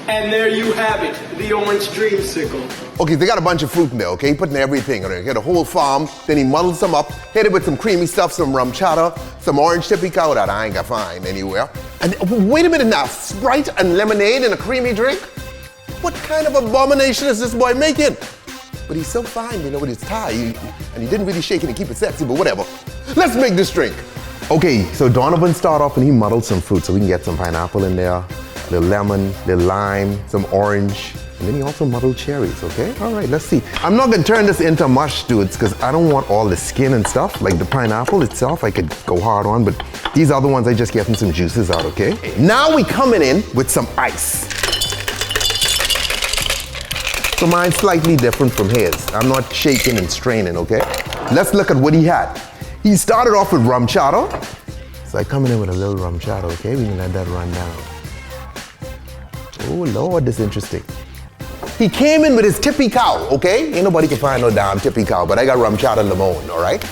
And there you have it, the Orange Dreamsicle. Okay, they got a bunch of fruit in there, okay? Putting everything on it. He had a whole farm, then he muddled some up, hit it with some creamy stuff, some rum chata, some orange typical that I ain't gonna find anywhere. And wait a minute now, Sprite and lemonade in a creamy drink? What kind of abomination is this boy making? But he's so fine, you know, with his tie, and he didn't really shake it and keep it sexy, but whatever. Let's make this drink. Okay, so Donovan started off and he muddled some fruit, so we can get some pineapple in there, a little lemon, a little lime, some orange, and then he also muddled cherries, okay? All right, let's see. I'm not gonna turn this into mush, dudes, because I don't want all the skin and stuff. Like the pineapple itself, I could go hard on, but these other ones, I just getting some juices out, okay? Now we coming in with some ice. So mine's slightly different from his. I'm not shaking and straining, okay? Let's look at what he had. He started off with rum chata. So I come in with a little rum chata, okay? We can let that run down. Oh Lord, this is interesting. He came in with his tippy cow, okay? Ain't nobody can find no damn tippy cow, but I got rum chata lemon, all right?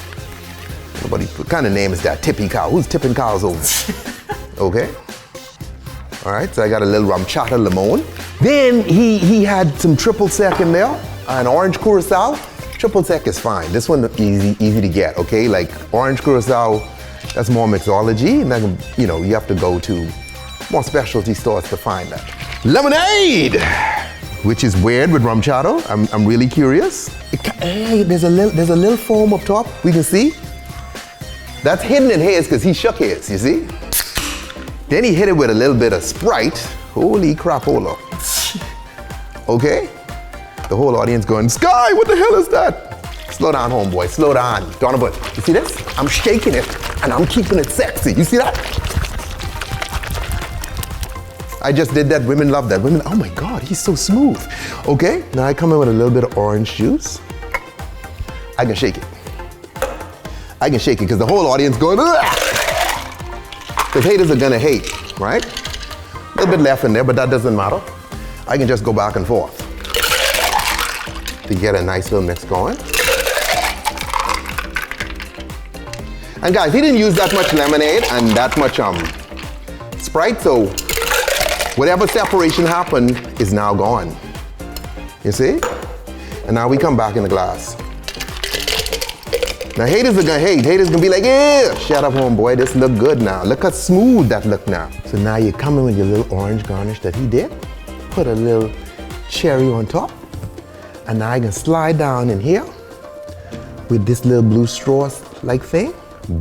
Nobody, what kind of name is that? Tippy cow, who's tipping cows over? Okay? All right, so I got a little rum chata lemon. Then he had some triple sec in there, an orange curacao. Triple sec is fine. This one easy to get, okay? Like orange curacao, that's more mixology, and then, you know, you have to go to more specialty stores to find that. Lemonade, which is weird with rum chata. I'm really curious. There's a little foam up top. We can see. That's hidden in his because he shook his. You see. Then he hit it with a little bit of Sprite. Holy crapola. Okay? The whole audience going, Sky, what the hell is that? Slow down, homeboy, slow down. Donovan, you see this? I'm shaking it and I'm keeping it sexy. You see that? I just did that, women love that. Women, oh my God, he's so smooth. Okay, now I come in with a little bit of orange juice. I can shake it. I can shake it because the whole audience going, because haters are gonna hate, right? A little bit left in there, but that doesn't matter. I can just go back and forth to get a nice little mix going. And guys, he didn't use that much lemonade and that much Sprite, so whatever separation happened is now gone. You see? And now we come back in the glass. Now haters are gonna hate. Haters gonna be like, yeah, shut up, homeboy, this look good now. Look how smooth that look now. So now you come in with your little orange garnish that he did. Put a little cherry on top. And now I can slide down in here with this little blue straw-like thing.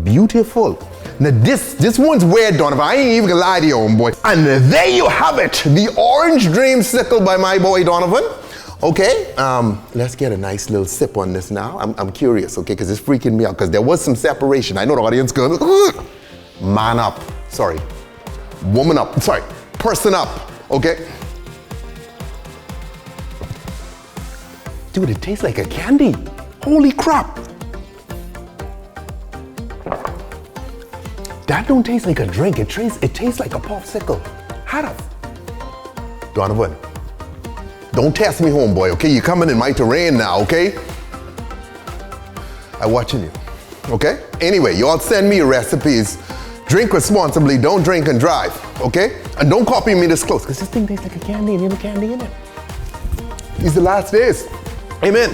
Beautiful. Now this one's weird, Donovan. I ain't even gonna lie to you, homeboy. And there you have it, the Orange Dreamsicle by my boy Donovan. Okay, let's get a nice little sip on this now. I'm curious, okay, because it's freaking me out, because there was some separation. I know the audience goes, man up, sorry. Woman up, sorry, person up, okay? Dude, it tastes like a candy. Holy crap. That don't taste like a drink, it tastes like a popsicle. How the? Donovan. Don't test me, homeboy, okay? You're coming in my terrain now, okay? I'm watching you, okay? Anyway, y'all send me your recipes. Drink responsibly, don't drink and drive, okay? And don't copy me this close, because this thing tastes like a candy and you have a candy in it. These are the last days. Amen.